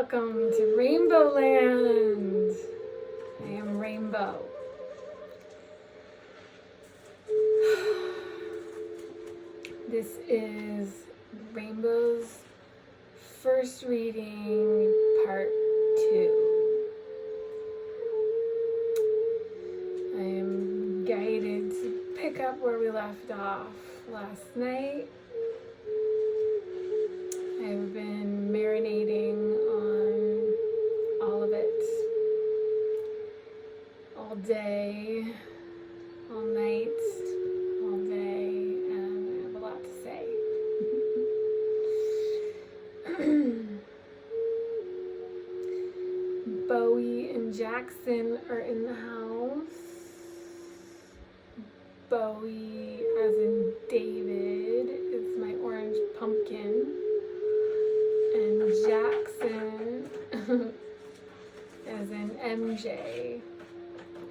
Welcome to Rainbow Land. I am Rainbow. This is Rainbow's first reading, part 2. I am guided to pick up where we left off last night. I've been marinating on all of it, all day, all night, all day, and I have a lot to say. Bowie and Jackson are in the house. Bowie, as in David, is my orange pumpkin. And Jackson, as in MJ,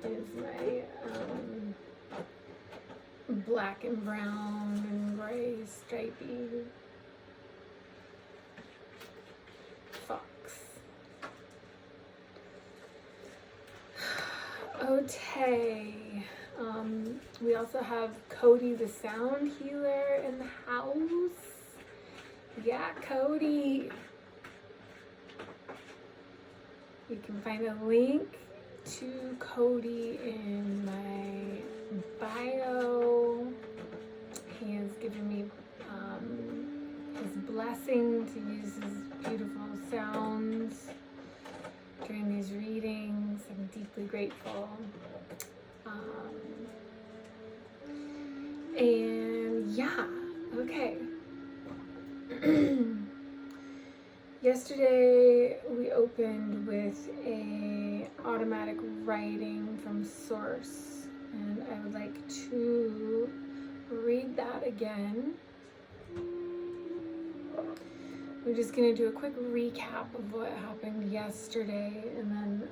is my black and brown and gray stripy fox. Okay, we also have Cody the sound healer in the house. Yeah, Cody. You can find a link to Cody in my bio. He has given me his blessing to use his beautiful sounds during these readings. I'm deeply grateful. And yeah, okay. Yesterday we opened with a automatic writing from source, and I would like to read that again. We're just going to do a quick recap of what happened yesterday, and then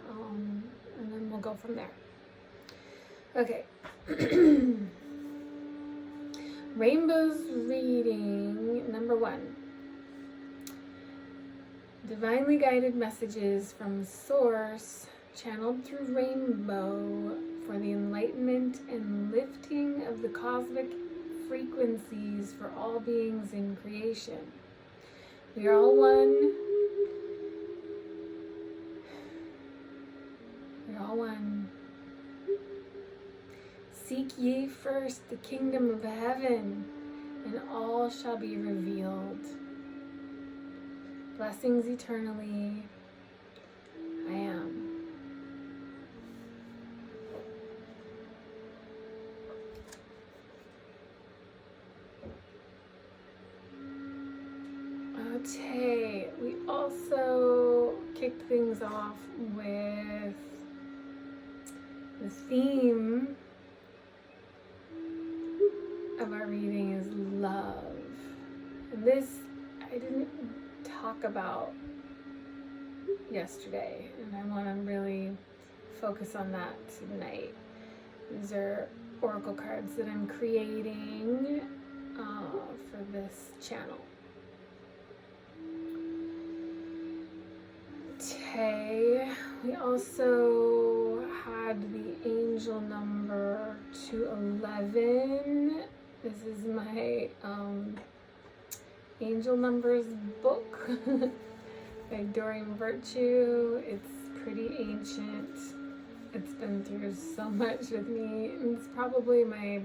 we'll go from there. Okay. Rainbow's reading number 1. Divinely guided messages from Source, channeled through Rainbow for the enlightenment and lifting of the cosmic frequencies for all beings in creation. We are all one. We are all one. Seek ye first the kingdom of heaven, and all shall be revealed. Blessings eternally. I am. Okay, we also kicked things off with the theme of our reading is love. And this I didn't talk about yesterday, and I want to really focus on that tonight. These are oracle cards that I'm creating for this channel. Okay, we also had the angel number 211. This is my Angel Numbers book by Doreen Virtue. It's pretty ancient. It's been through so much with me. It's probably my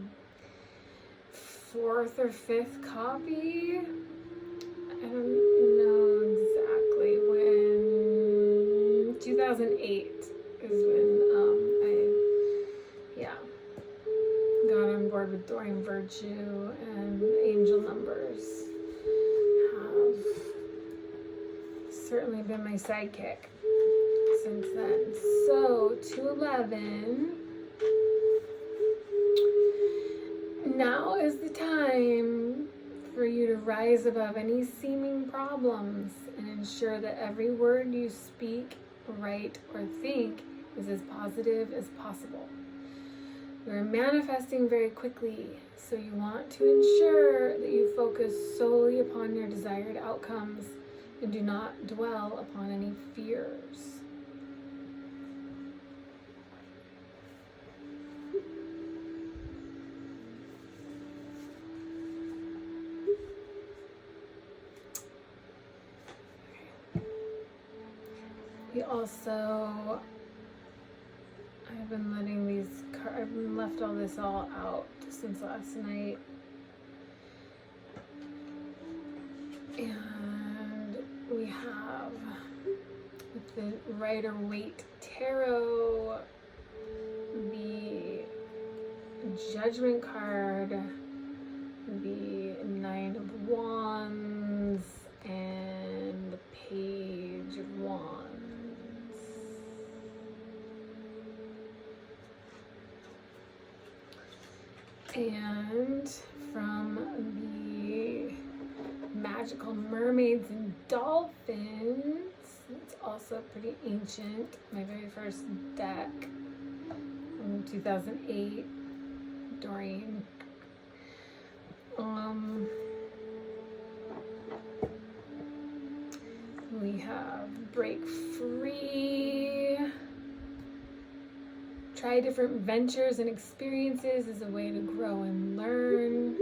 4th or 5th copy. I don't know exactly when. 2008 is when I got on board with Doreen Virtue, and Angel Numbers certainly been my sidekick since then. So 211. Now is the time for you to rise above any seeming problems and ensure that every word you speak, write, or think is as positive as possible. You're manifesting very quickly, so you want to ensure that you focus solely upon your desired outcomes and do not dwell upon any fears. We also, I've been letting these, I've left all this all out since last night. And we have, with the Rider-Waite Tarot, the Judgment card, the Nine of Wands, and the Page of Wands. And from the Magical Mermaids and Dolphins, it's also pretty ancient, my very first deck from 2008, Doreen. We have Break Free. Try different ventures and experiences as a way to grow and learn.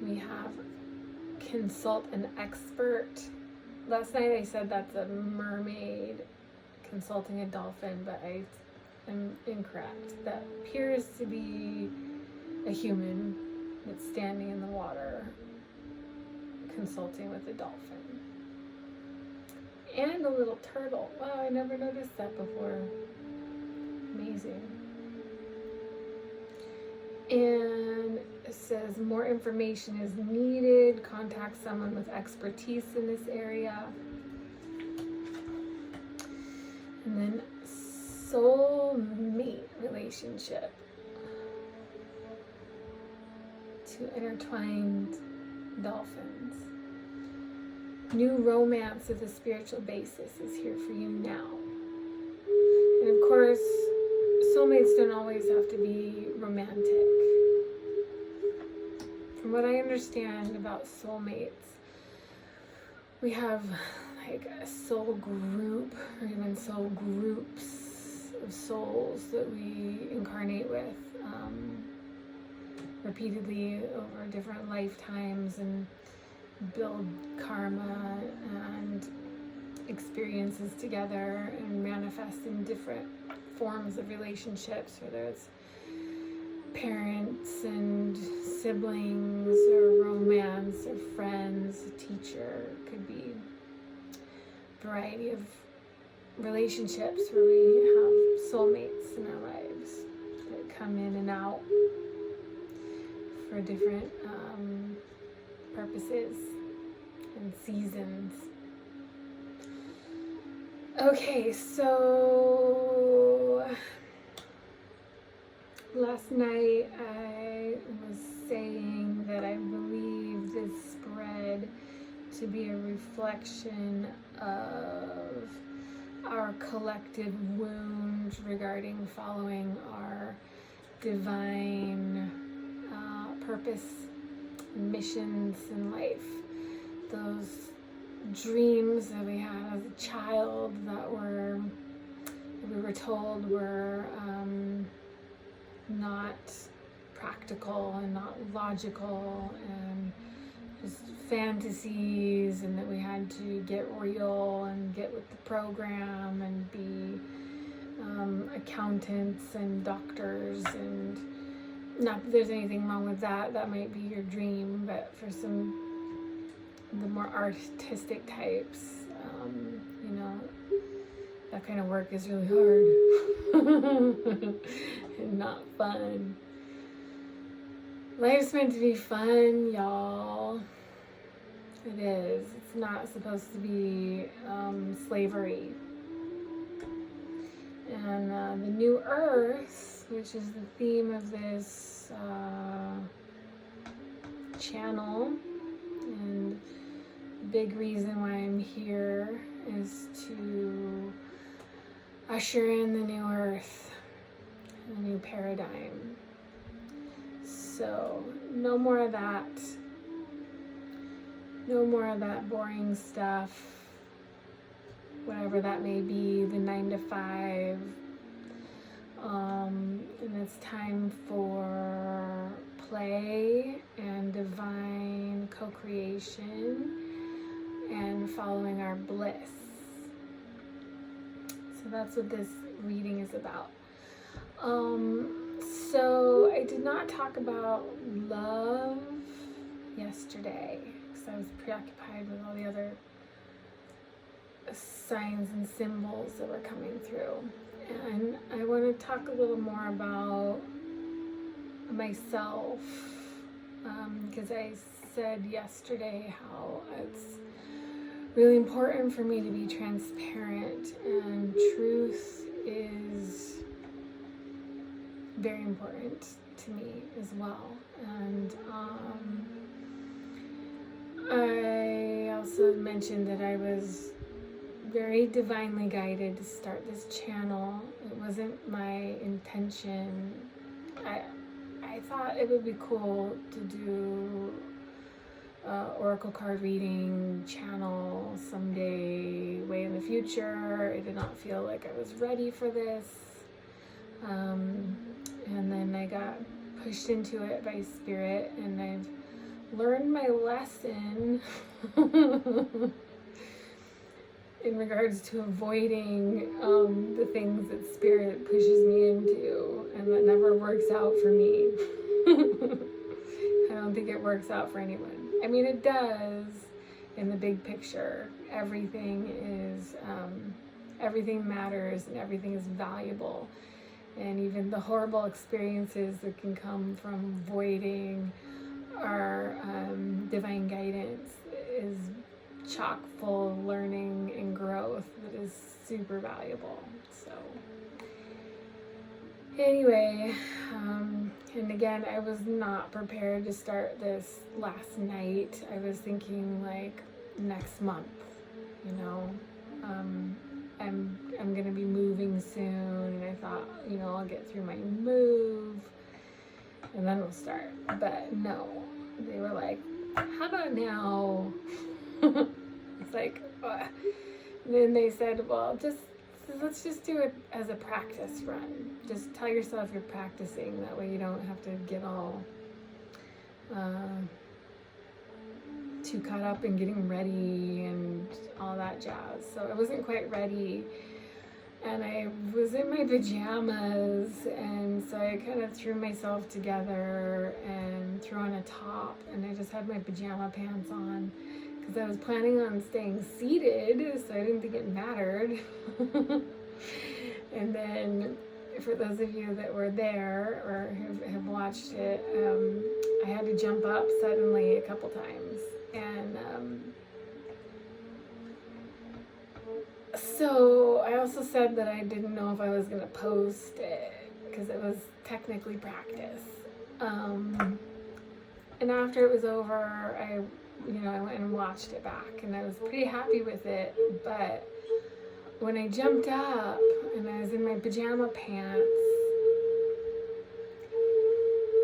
We have Consult an Expert. Last night I said that's a mermaid consulting a dolphin, but I am incorrect. That appears to be a human that's standing in the water consulting with a dolphin. And a little turtle. Wow, I never noticed that before. Amazing. And it says more information is needed. Contact someone with expertise in this area. And then soulmate relationship. Two intertwined dolphins. New romance with a spiritual basis is here for you now. And of course, soulmates don't always have to be romantic. From what I understand about soulmates, we have like a soul group, or even soul groups of souls that we incarnate with repeatedly over different lifetimes and build karma and experiences together and manifest in different forms of relationships, whether it's parents and siblings or romance or friends, a teacher. It could be a variety of relationships where we have soulmates in our lives that come in and out for different purposes and seasons. Okay, so last night I was saying that I believe this spread to be a reflection of our collective wound regarding following our divine purpose, missions in life. Those dreams that we had as a child that we were told were not practical and not logical and just fantasies, and that we had to get real and get with the program and be accountants and doctors. And not that there's anything wrong with that, that might be your dream, but for the more artistic types, that kind of work is really hard and not fun. Life's meant to be fun, y'all. It is. It's not supposed to be slavery. And the New Earth, which is the theme of this channel, and the big reason why I'm here is to usher in the new earth, a new paradigm. So no more of that No more of that boring stuff, whatever that may be, the 9 to 5. And it's time for play and divine co-creation and following our bliss. So that's what this reading is about. So I did not talk about love yesterday because I was preoccupied with all the other signs and symbols that were coming through. And I want to talk a little more about myself, because I said yesterday how it's really important for me to be transparent, and truth is very important to me as well. And I also mentioned that I was very divinely guided to start this channel. It wasn't my intention. I thought it would be cool to do oracle card reading channel someday way in the future. I did not feel like I was ready for this. And then I got pushed into it by spirit, and I've learned my lesson in regards to avoiding the things that spirit pushes me into, and that never works out for me. I don't think it works out for anyone. I mean, it does in the big picture. Everything matters, and everything is valuable. And even the horrible experiences that can come from voiding our divine guidance is chock full of learning and growth that is super valuable. So anyway, and again, I was not prepared to start this last night. I was thinking like next month, you know. I'm gonna be moving soon, and I thought, you know, I'll get through my move and then we'll start. But no, they were like, how about now? It's like, then they said, well, let's just do it as a practice run. Just tell yourself you're practicing. That way you don't have to get all too caught up in getting ready and all that jazz. So I wasn't quite ready, and I was in my pajamas, and so I kind of threw myself together and threw on a top, and I just had my pajama pants on because I was planning on staying seated, so I didn't think it mattered. And then for those of you that were there or have watched it, I had to jump up suddenly a couple times. And so I also said that I didn't know if I was going to post it because it was technically practice. And after it was over, I went and watched it back, and I was pretty happy with it. But when I jumped up and I was in my pajama pants,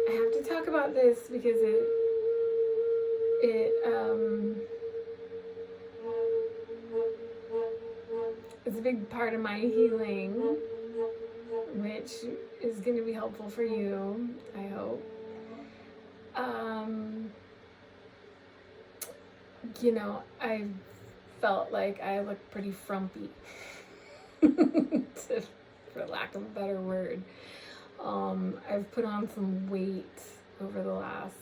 I have to talk about this because it's a big part of my healing, which is going to be helpful for you, I hope. I felt like I looked pretty frumpy, for lack of a better word. I've put on some weight over the last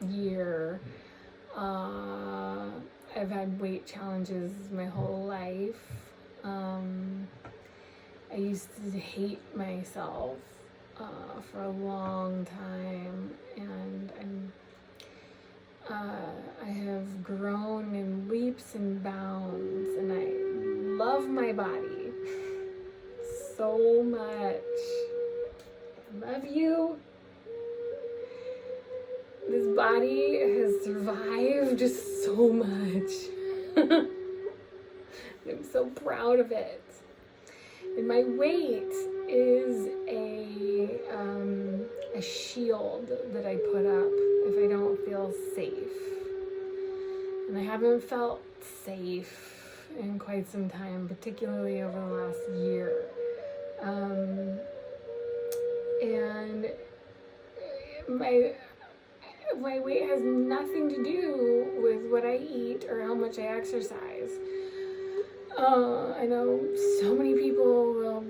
year. I've had weight challenges my whole life. I used to hate myself for a long time, and I have grown in leaps and bounds, and I love my body so much. I love you. This body has survived so much. I'm so proud of it. And my weight is a shield that I put up if I don't feel safe. And I haven't felt safe in quite some time, particularly over the last year. And my weight has nothing to do with what I eat or how much I exercise. I know so many people will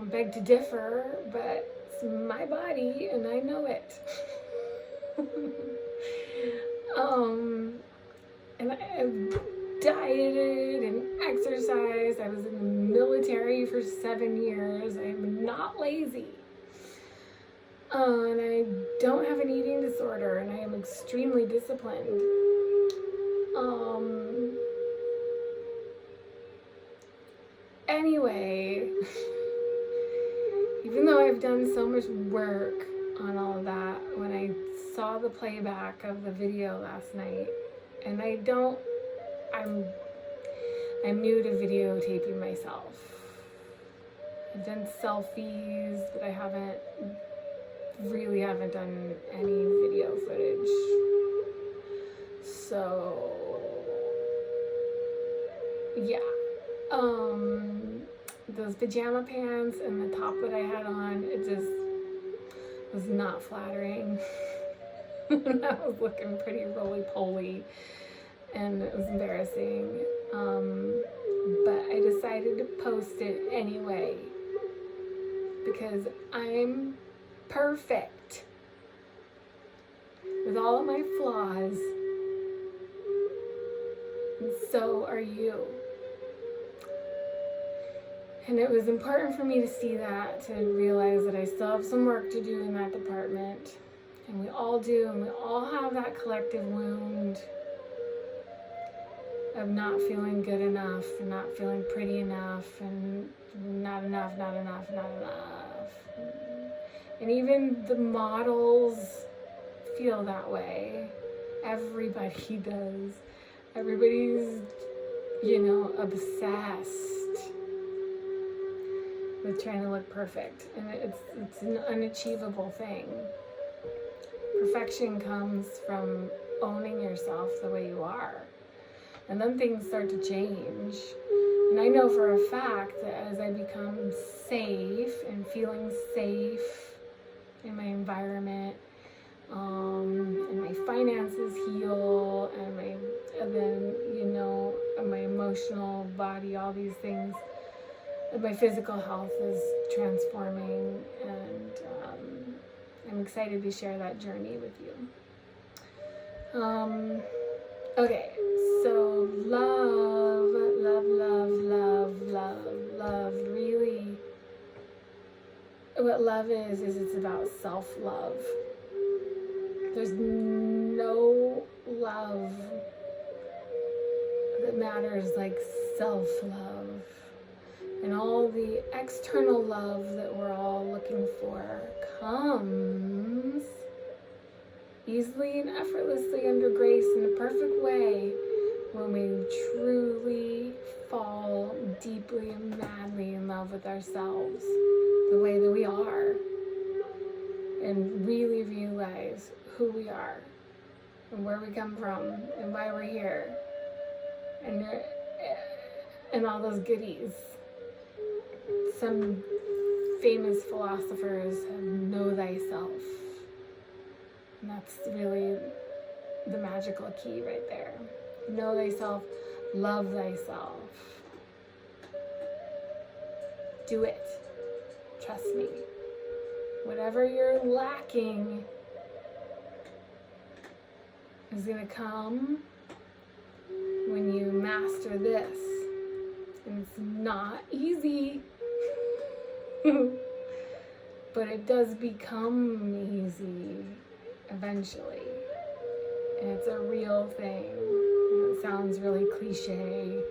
beg to differ, but it's my body and I know it. And I've dieted and exercised. I was in the military for 7 years. I'm not lazy. And I don't have an eating disorder, and I am extremely disciplined. Anyway, even though I've done so much work on all of that, when I saw the playback of the video last night, and I'm new to videotaping myself. I've done selfies, but I haven't done any video footage. So yeah, those pajama pants and the top that I had on, it just was not flattering. I was looking pretty roly-poly and it was embarrassing. But I decided to post it anyway because I'm perfect with all of my flaws, and so are you. And it was important for me to see that, to realize that I still have some work to do in that department, and we all do, and we all have that collective wound of not feeling good enough, and not feeling pretty enough, and not enough. And even the models feel that way. Everybody does. Everybody's, obsessed with trying to look perfect. And it's an unachievable thing. Perfection comes from owning yourself the way you are. And then things start to change. And I know for a fact that as I become safe and feeling safe in my environment, and my finances heal, and then my emotional body, all these things, and my physical health is transforming, and I'm excited to share that journey with you. Okay, so love, really, what love is it's about self-love. There's no love that matters like self-love. And all the external love that we're all looking for comes easily and effortlessly under grace in a perfect way when we truly fall deeply and madly in love with ourselves the way that we are, and really realize who we are and where we come from and why we're here and all those goodies. Some famous philosophers have know thyself, and that's really the magical key right there. Know thyself, love thyself. Do it. Trust me. Whatever you're lacking is going to come when you master this. And it's not easy. But it does become easy eventually. And it's a real thing. And it sounds really cliche,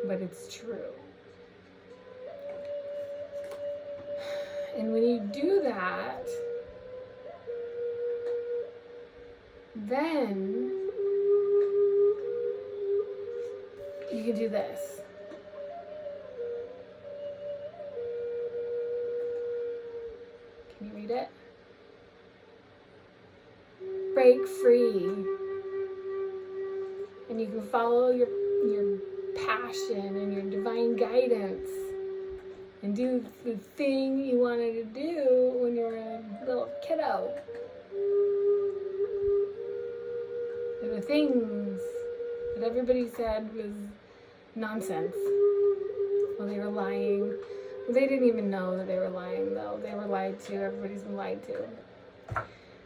but it's true. And when you do that, then you can do this. Can you read it? Break free and you can follow your passion and your divine guidance and do the thing you wanted to do when you were a little kiddo. And the things that everybody said was nonsense. Well, they were lying. Well, they didn't even know that they were lying, though. They were lied to. Everybody's been lied to.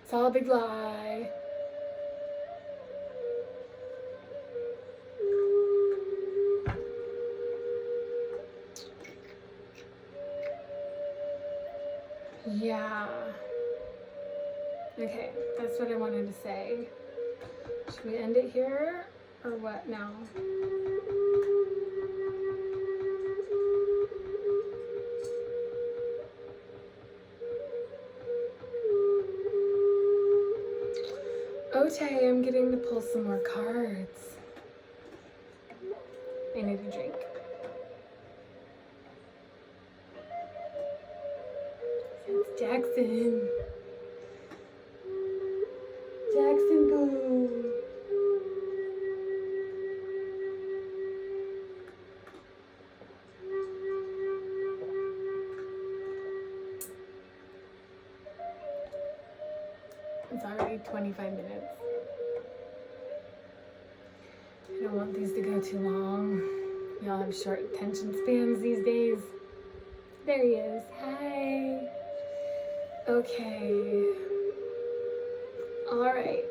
It's all a big lie. Yeah. Okay, that's what I wanted to say. Should we end it here or what now? Okay, I'm getting to pull some more cards. I need a drink. It's Jackson. Jackson boo. It's already 25 minutes. I don't want these to go too long. Y'all have short attention spans these days. There he is. Hi. Okay. All right.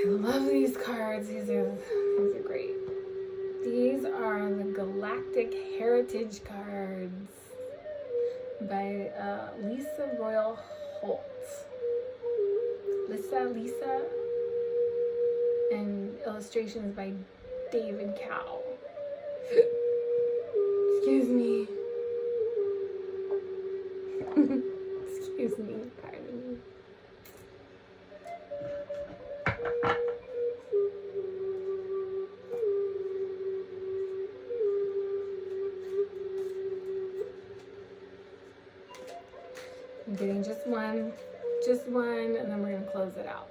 I love these cards. These are great. These are the Galactic Heritage cards by Lisa Royal Holt. Lisa, and illustrations by David Cow. Excuse me. Excuse me, pardon me. I'm getting just one, and then we're gonna close it out.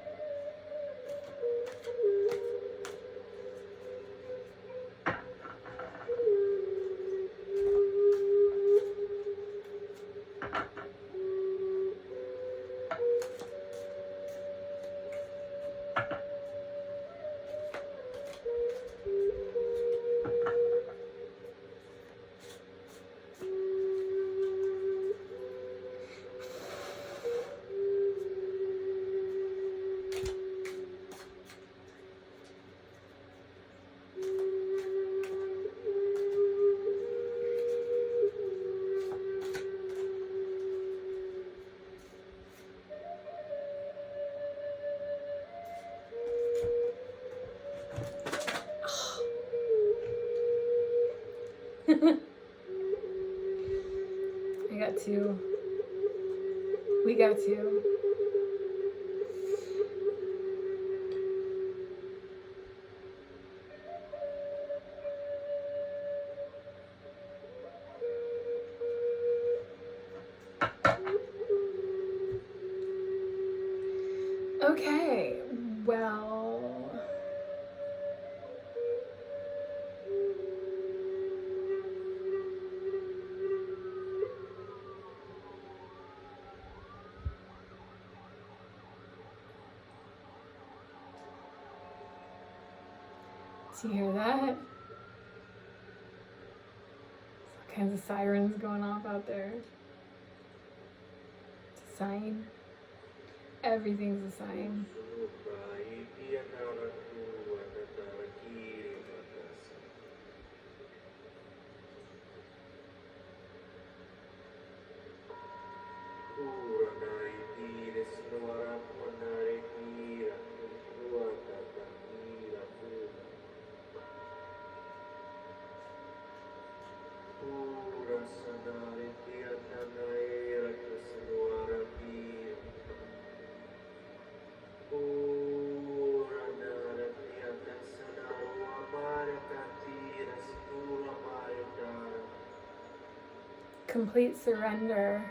I got two. We got two. Okay, well, do you hear that? There's all kinds of sirens going off out there. It's a sign. Everything's a sign. complete surrender.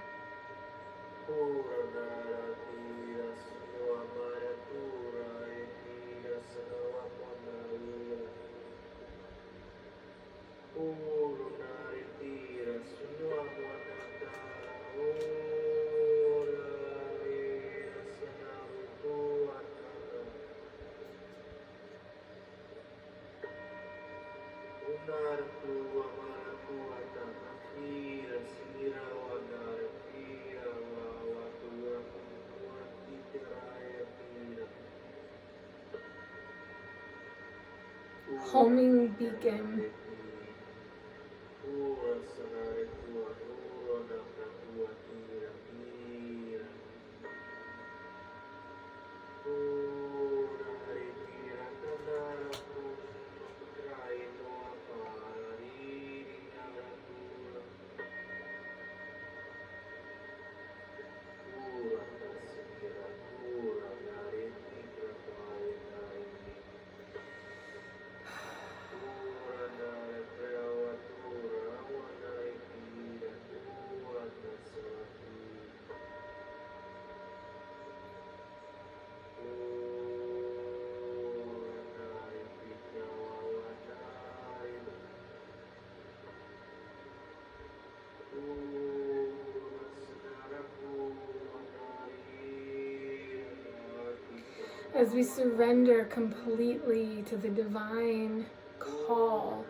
Homing beacon. As we surrender completely to the divine call,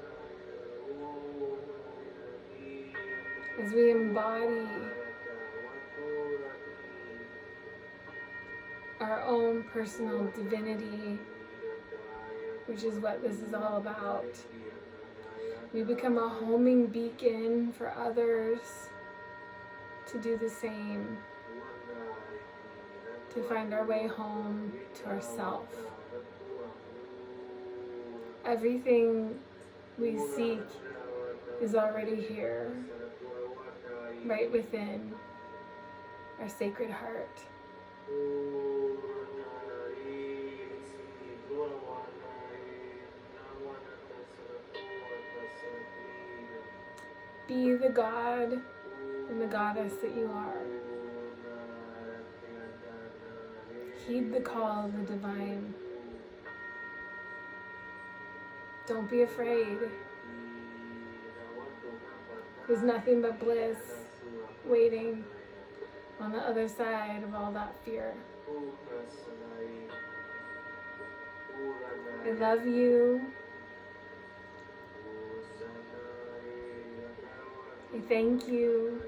as we embody our own personal divinity, which is what this is all about, we become a homing beacon for others to do the same, to find our way home to ourself. Everything we seek is already here, right within our sacred heart. Be the God and the goddess that you are. Heed the call of the divine. Don't be afraid. There's nothing but bliss waiting on the other side of all that fear. I love you. I thank you.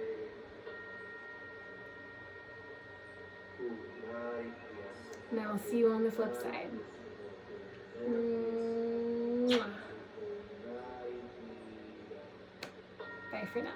And I will see you on the flip side. Mwah. Bye for now.